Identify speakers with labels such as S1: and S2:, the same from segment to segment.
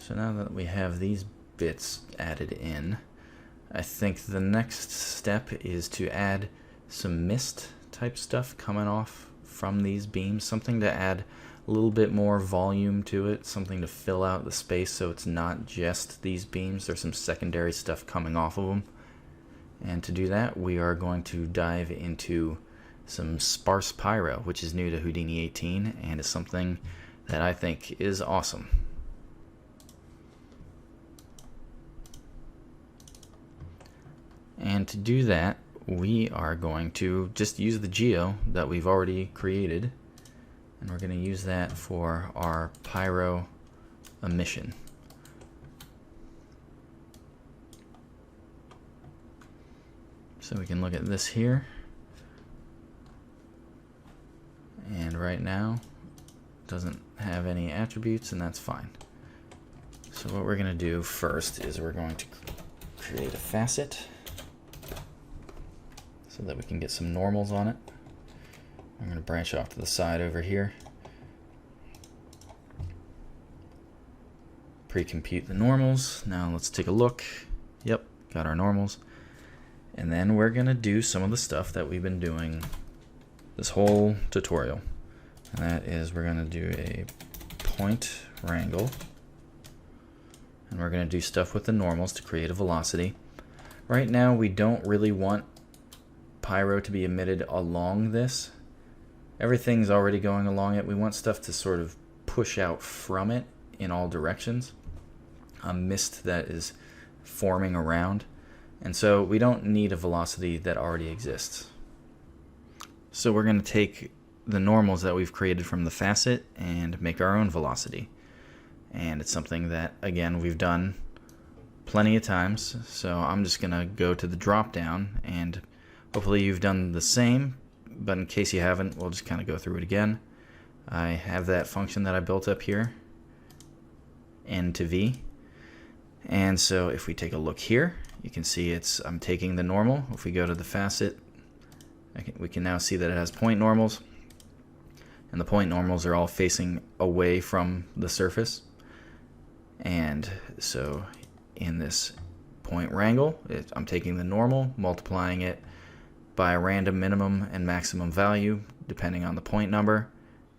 S1: So now that we have these bits added in, I think the next step is to add some mist type stuff coming off from these beams, something to add a little bit more volume to it, something to fill out the space so it's not just these beams. There's some secondary stuff coming off of them. And to do that, we are going to dive into some sparse pyro, which is new to Houdini 18 and is something that I think is awesome. And to do that, we are going to just use the geo that we've already created, and we're going to use that for our pyro emission. So we can look at this here, and right now it doesn't have any attributes, and that's fine. So what we're going to do first is we're going to create a facet so that we can get some normals on it. I'm going to branch off to the side over here, pre-compute the normals. Now let's take a look. Yep, got our normals. And then we're going to do some of the stuff that we've been doing this whole tutorial. And that is we're going to do a point wrangle. And we're going to do stuff with the normals to create a velocity. Right now we don't really want pyro to be emitted along this. Everything's already going along it. We want stuff to sort of push out from it in all directions. A mist that is forming around. And so we don't need a velocity that already exists. So we're going to take the normals that we've created from the facet and make our own velocity. And it's something that, again, we've done plenty of times. So I'm just going to go to the drop down, and hopefully you've done the same, but in case you haven't, we'll just kind of go through it again. I have that function that I built up here, n to v. And so if we take a look here, you can see I'm taking the normal. If we go to the facet, we can now see that it has point normals. And the point normals are all facing away from the surface. And so in this point wrangle, I'm taking the normal, multiplying it by a random minimum and maximum value depending on the point number,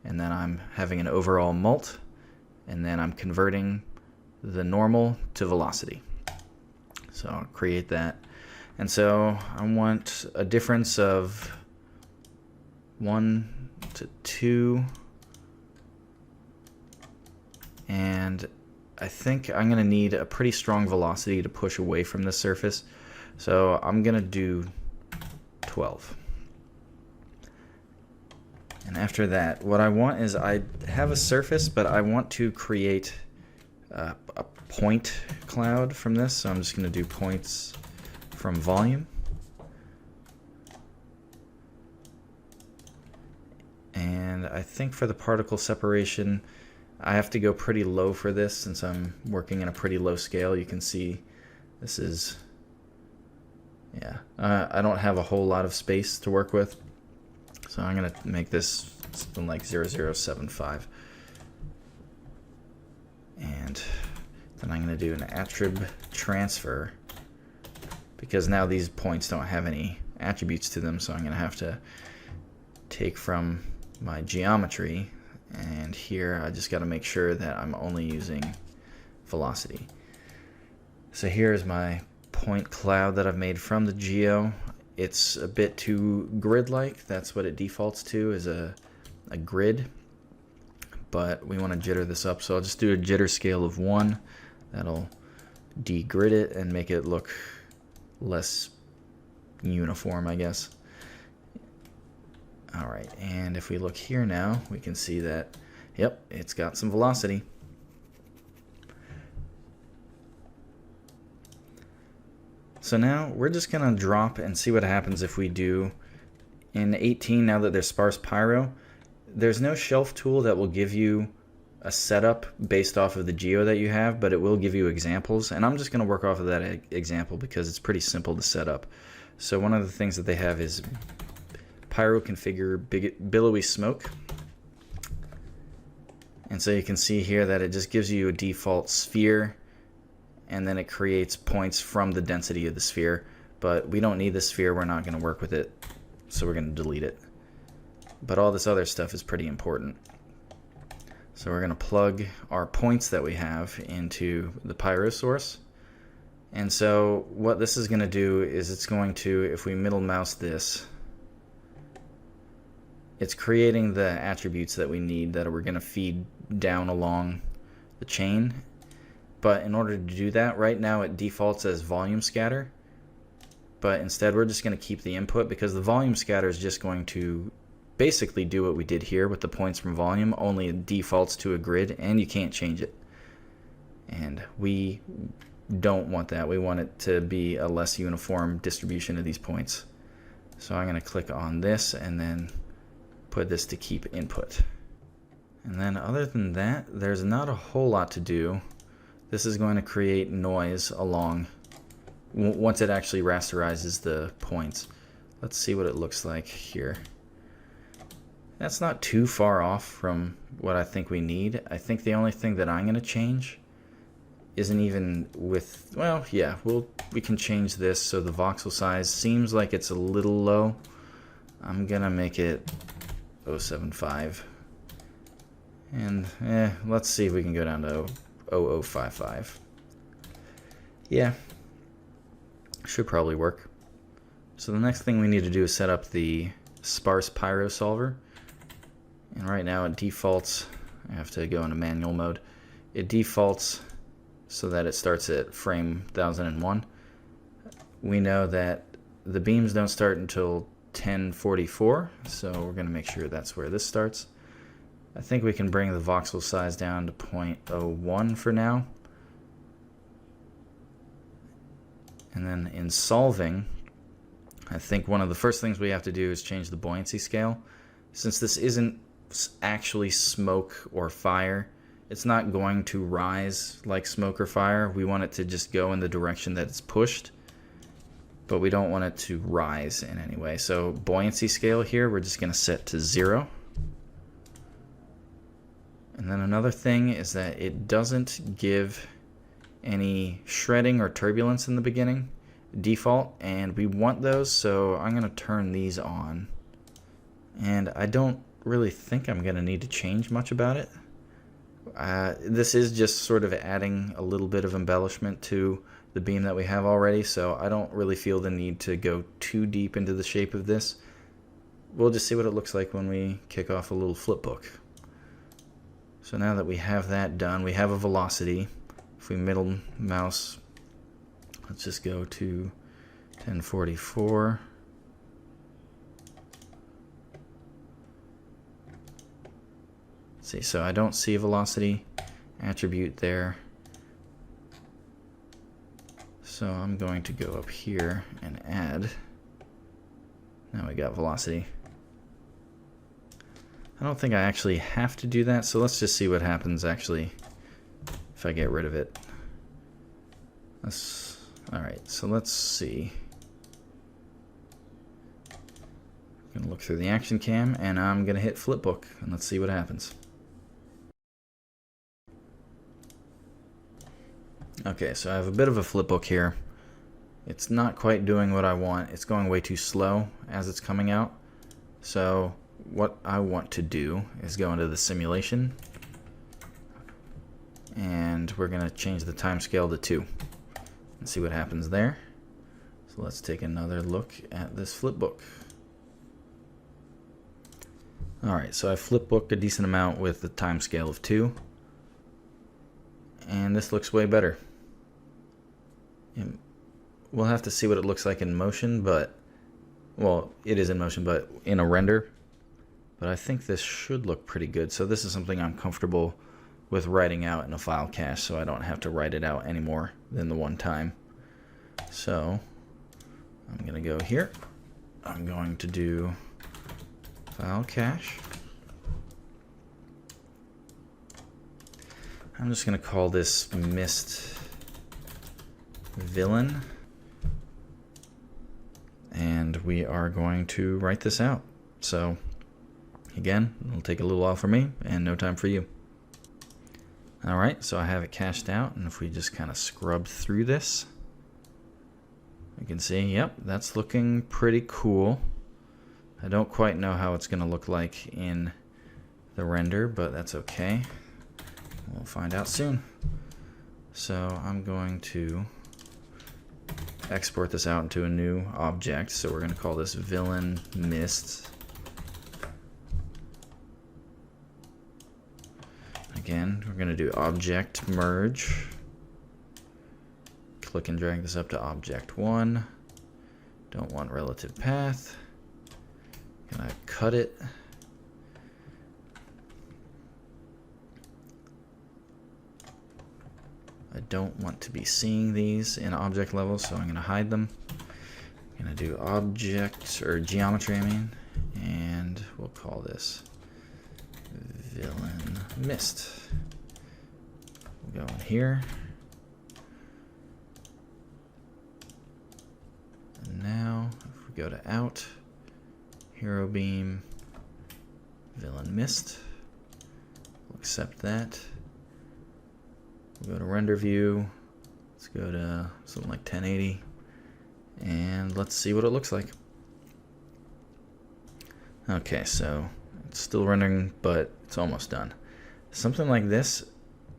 S1: and then I'm having an overall mult, and then I'm converting the normal to velocity. So I'll create that, and so I want a difference of 1 to 2, and I think I'm going to need a pretty strong velocity to push away from the surface, so I'm going to do 12. And after that, what I want is I have a surface, but I want to create a point cloud from this. So I'm just going to do points from volume. And I think for the particle separation, I have to go pretty low for this since I'm working in a pretty low scale. You can see this is, yeah, I don't have a whole lot of space to work with, so I'm going to make this something like 0075. And then I'm going to do an attrib transfer, because now these points don't have any attributes to them, so I'm going to have to take from my geometry, and here I just got to make sure that I'm only using velocity. So here's my point cloud that I've made from the geo. It's a bit too grid-like. That's what it defaults to, is a grid, but we want to jitter this up, so I'll just do a jitter scale of 1. That'll de-grid it and make it look less uniform, I guess. Alright, and if we look here now, we can see that, yep, it's got some velocity. So now we're just going to drop and see what happens if we do in 18. Now that there's sparse pyro, there's no shelf tool that will give you a setup based off of the geo that you have, but it will give you examples, and I'm just going to work off of that example because it's pretty simple to set up. So one of the things that they have is pyro configure billowy smoke, And so you can see here that it just gives you a default sphere, and then it creates points from the density of the sphere. But we don't need the sphere, we're not going to work with it, so we're going to delete it. But all this other stuff is pretty important. So we're going to plug our points that we have into the pyro source. And so what this is going to do is it's going to, if we middle mouse this, it's creating the attributes that we need that we're going to feed down along the chain. But in order to do that, right now it defaults as volume scatter. But instead we're just going to keep the input, because the volume scatter is just going to basically do what we did here with the points from volume, only it defaults to a grid and you can't change it. And we don't want that. We want it to be a less uniform distribution of these points. So I'm going to click on this and then put this to keep input. And then other than that, there's not a whole lot to do. This is going to create noise along once it actually rasterizes the points. Let's see what it looks like here. That's not too far off from what I think we need. I think the only thing that I'm going to change isn't even with, well, yeah, we can change this so the voxel size seems like it's a little low. I'm going to make it 0.75. And let's see if we can go down to 0.0055. Yeah, should probably work. So the next thing we need to do is set up the sparse pyro solver. And right now it defaults, I have to go into manual mode. It defaults so that it starts at frame 1001. We know that the beams don't start until 1044, so we're going to make sure that's where this starts. I think we can bring the voxel size down to 0.01 for now. And then in solving, I think one of the first things we have to do is change the buoyancy scale. Since this isn't actually smoke or fire, it's not going to rise like smoke or fire. We want it to just go in the direction that it's pushed, but we don't want it to rise in any way. So buoyancy scale here, we're just going to set to 0. And then another thing is that it doesn't give any shredding or turbulence in the beginning default, and we want those, so I'm going to turn these on. And I don't really think I'm going to need to change much about it. This is just sort of adding a little bit of embellishment to the beam that we have already, so I don't really feel the need to go too deep into the shape of this. We'll just see what it looks like when we kick off a little flipbook. So now that we have that done, we have a velocity. If we middle mouse, let's just go to 1044. See, so I don't see a velocity attribute there. So I'm going to go up here and add. Now we got velocity. I don't think I actually have to do that, so let's just see what happens actually if I get rid of it. Alright, so let's see. I'm going to look through the action cam, and I'm going to hit flipbook, and let's see what happens. Okay, so I have a bit of a flipbook here. It's not quite doing what I want. It's going way too slow as it's coming out. So what I want to do is go into the simulation, and we're going to change the time scale to 2 and see what happens there. So let's take another look at this flipbook. Alright, so I flipbooked a decent amount with the time scale of 2, and this looks way better. We'll have to see what it looks like in motion, but, well, it is in motion, but in a render. But I think this should look pretty good. So this is something I'm comfortable with writing out in a file cache, so I don't have to write it out any more than the one time. So I'm going to go here. I'm going to do file cache. I'm just going to call this mist villain, and we are going to write this out. So again, it'll take a little while for me and no time for you. Alright, so I have it cached out, and if we just kind of scrub through this, you can see, yep, that's looking pretty cool. I don't quite know how it's going to look like in the render, but that's okay. We'll find out soon. So I'm going to export this out into a new object. So we're going to call this villain mist. Again, we're going to do object merge. Click and drag this up to object 1. Don't want relative path. Gonna cut it. I don't want to be seeing these in object level, so I'm going to hide them. I'm going to do object, or geometry, I mean, and we'll call this villain mist. We'll go in here. And now, if we go to out, hero beam, villain mist, we'll accept that. We'll go to render view. Let's go to something like 1080, and let's see what it looks like. Okay, so it's still rendering, but it's almost done. Something like this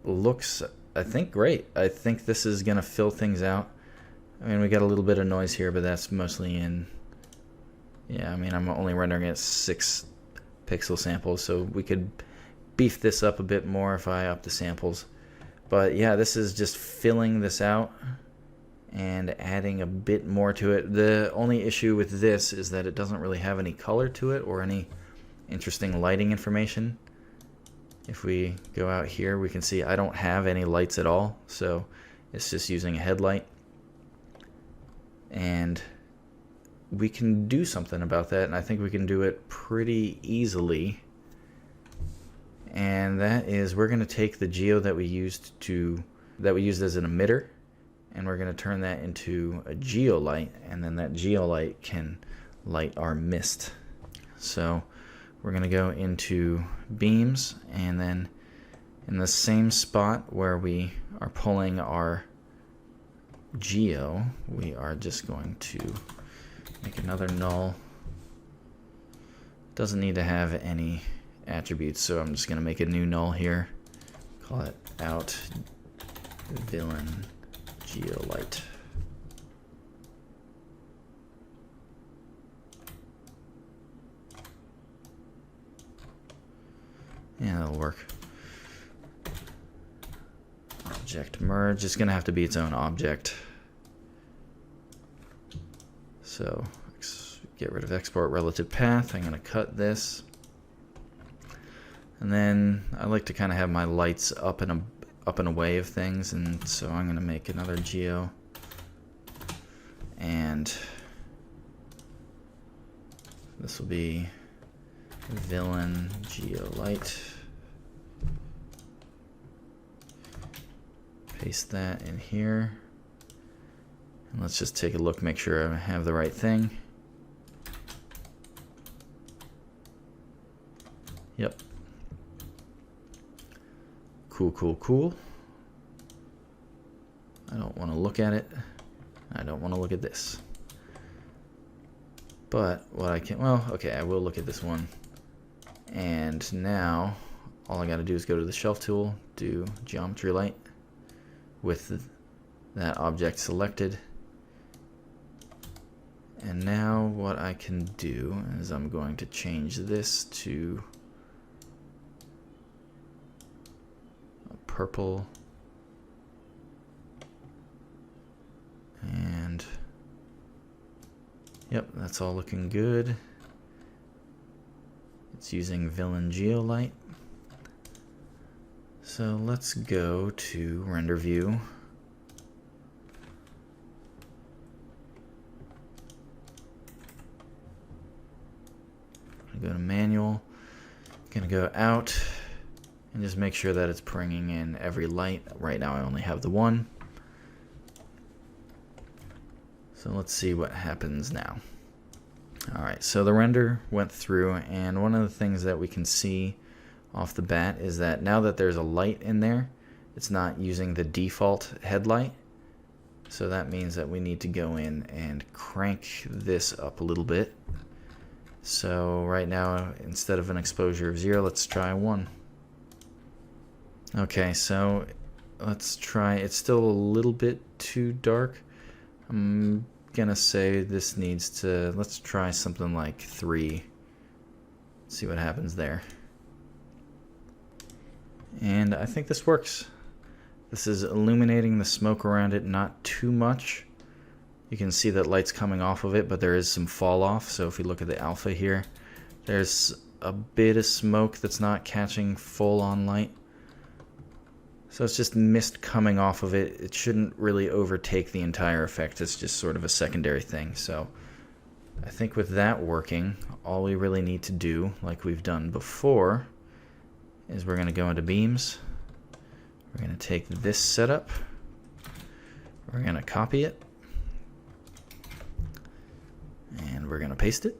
S1: looks, I think, great. I think this is gonna fill things out. I mean, we got a little bit of noise here, but that's mostly in, yeah, I mean, I'm only rendering at 6 pixel samples, so we could beef this up a bit more if I up the samples. But yeah, this is just filling this out and adding a bit more to it. The only issue with this is that it doesn't really have any color to it or any interesting lighting information. If we go out here, we can see I don't have any lights at all, so it's just using a headlight. And we can do something about that, and I think we can do it pretty easily. And that is, we're going to take the geo that we used as an emitter, and we're going to turn that into a geolight, and then that geolight can light our mist. So we're going to go into beams, and then in the same spot where we are pulling our geo, we are just going to make another null. Doesn't need to have any attributes, so I'm just going to make a new null here. Call it out villain geolight. Yeah, that'll work. Object merge is going to have to be its own object. So get rid of export relative path. I'm going to cut this. And then I like to kind of have my lights up and away of things, and so I'm going to make another geo, and this will be villain geolight. Paste that in here, and let's just take a look, make sure I have the right thing. Yep. Cool, cool, cool. I don't want to look at it. I don't want to look at this. But what I can, well, okay, I will look at this one. And now all I got to do is go to the shelf tool, do geometry light with that object selected. And now what I can do is I'm going to change this to purple, and yep, that's all looking good. It's using villain geolight. So let's go to render view. I'm gonna go to manual, gonna go out, and just make sure that it's bringing in every light. Right now I only have the one. So let's see what happens now. Alright, so the render went through, and one of the things that we can see off the bat is that now that there's a light in there, it's not using the default headlight. So that means that we need to go in and crank this up a little bit. So right now, instead of an exposure of 0, let's try 1. Okay, so let's try, it's still a little bit too dark. I'm gonna say this needs to, let's try something like 3. See what happens there. And I think this works. This is illuminating the smoke around it not too much. You can see that light's coming off of it, but there is some fall off. So if we look at the alpha here, there's a bit of smoke that's not catching full on light. So it's just mist coming off of it. It shouldn't really overtake the entire effect. It's just sort of a secondary thing. So I think with that working, all we really need to do, like we've done before, is we're going to go into beams. We're going to take this setup. We're going to copy it. And we're going to paste it.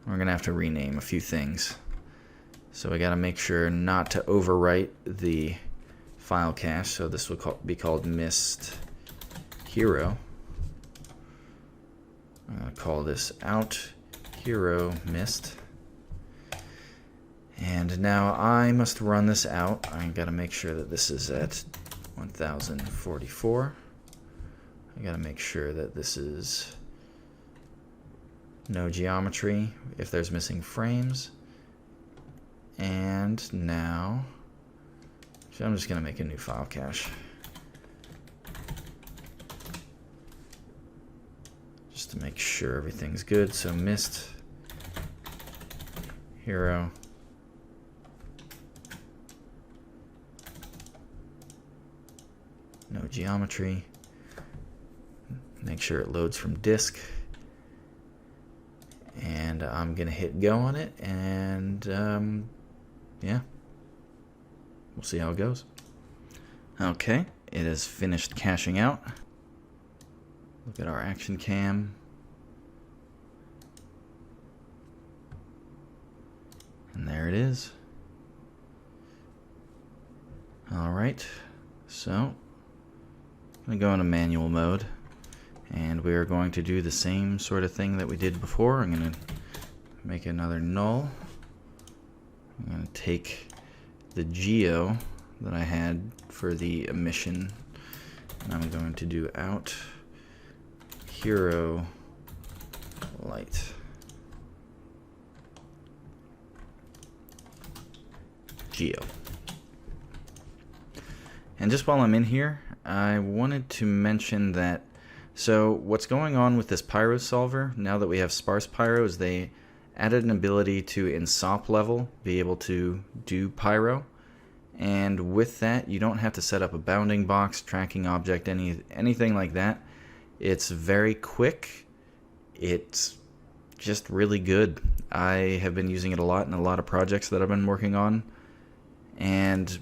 S1: We're going to have to rename a few things. So we got to make sure not to overwrite the file cache. So this will be called mist hero. I'm going to call this out hero mist. And now I must run this out. I got to make sure that this is at 1044. I got to make sure that this is no geometry if there's missing frames. And now, so I'm just going to make a new file cache. Just to make sure everything's good. So mist hero. No geometry. Make sure it loads from disk. And I'm going to hit go on it. And yeah, we'll see how it goes. Okay, it is finished caching out. Look at our action cam. And there it is. All right, so I'm going to go into manual mode. And we are going to do the same sort of thing that we did before. I'm going to make another null. I'm going to take the geo that I had for the emission, and I'm going to do out hero light. Geo. And just while I'm in here, I wanted to mention that, so what's going on with this pyro solver, now that we have sparse pyro, is they added an ability to, in SOP level, be able to do pyro. And with that, you don't have to set up a bounding box, tracking object, anything like that. It's very quick. It's just really good. I have been using it a lot in a lot of projects that I've been working on. And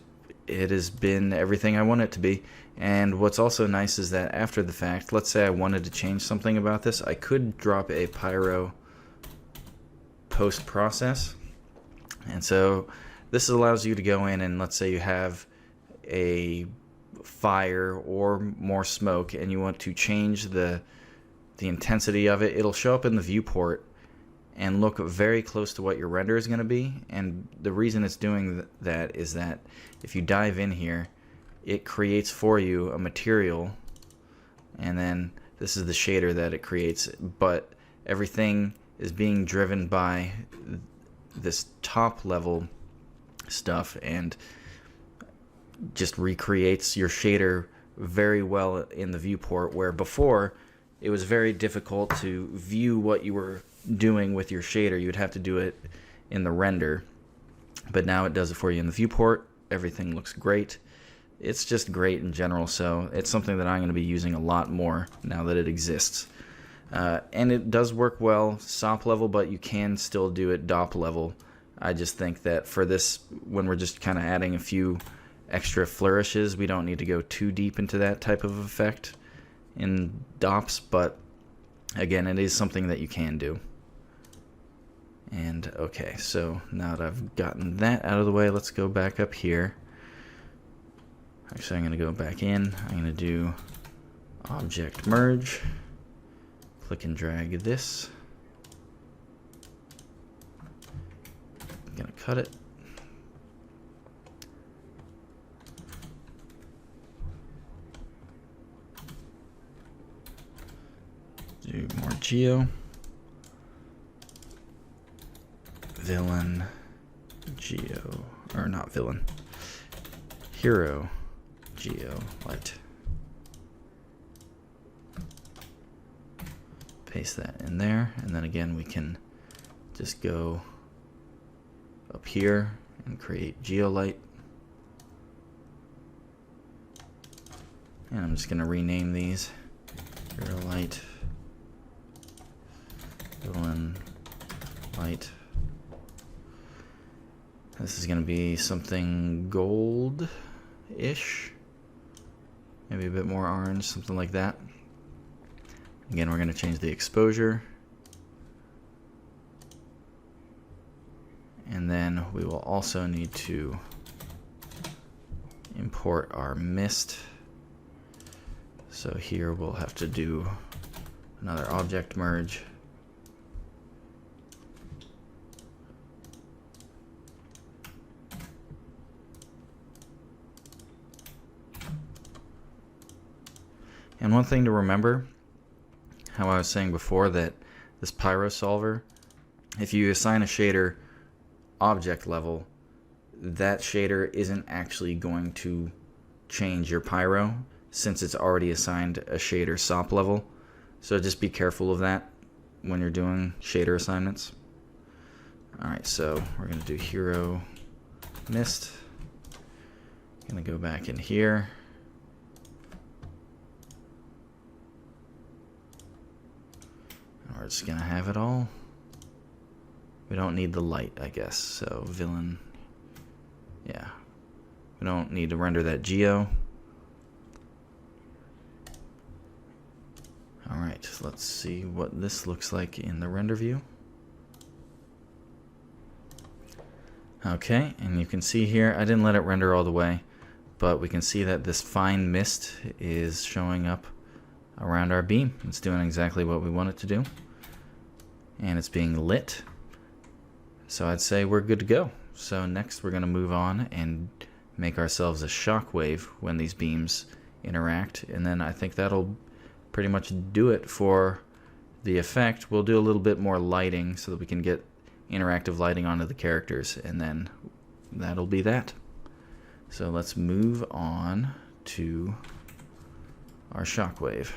S1: it has been everything I want it to be. And what's also nice is that after the fact, let's say I wanted to change something about this, I could drop a pyro post-process. And so this allows you to go in and let's say you have a fire or more smoke and you want to change the intensity of it. It'll show up in the viewport and look very close to what your render is going to be. And the reason it's doing that is that if you dive in here, it creates for you a material, and then this is the shader that it creates, but everything is being driven by this top level stuff and just recreates your shader very well in the viewport, where before it was very difficult to view what you were doing with your shader. You'd have to do it in the render, but now it does it for you in the viewport. Everything looks great. It's just great in general, so it's something that I'm going to be using a lot more now that it exists. And it does work well SOP level, but you can still do it DOP level. I just think that for this, when we're just kind of adding a few extra flourishes, we don't need to go too deep into that type of effect in DOPs, but again, it is something that you can do. And okay, so now that I've gotten that out of the way, let's go back up here. Actually, I'm going to go back in. I'm going to do object merge. Click and drag this. I'm going to cut it. Do more geo. Villain geo, or not villain, hero geo light. Paste that in there, and then again we can just go up here and create geo light. And I'm just going to rename these hero light, villain light. This is going to be something gold-ish, maybe a bit more orange, something like that. Again, we're going to change the exposure. And then we will also need to import our mist. So here we'll have to do another object merge. And one thing to remember, how I was saying before, that this pyro solver, if you assign a shader object level, that shader isn't actually going to change your pyro since it's already assigned a shader SOP level. So just be careful of that when you're doing shader assignments. Alright, so we're going to do hero mist. Going to go back in here. We're just gonna have it all. We don't need the light, I guess. So villain, yeah, we don't need to render that geo. All right, let's see what this looks like in the render view. Okay, and you can see here, I didn't let it render all the way, but we can see that this fine mist is showing up around our beam. It's doing exactly what we want it to do. And it's being lit. So I'd say we're good to go. So next we're going to move on and make ourselves a shockwave when these beams interact. And then I think that'll pretty much do it for the effect. We'll do a little bit more lighting so that we can get interactive lighting onto the characters. And then that'll be that. So let's move on to our shockwave.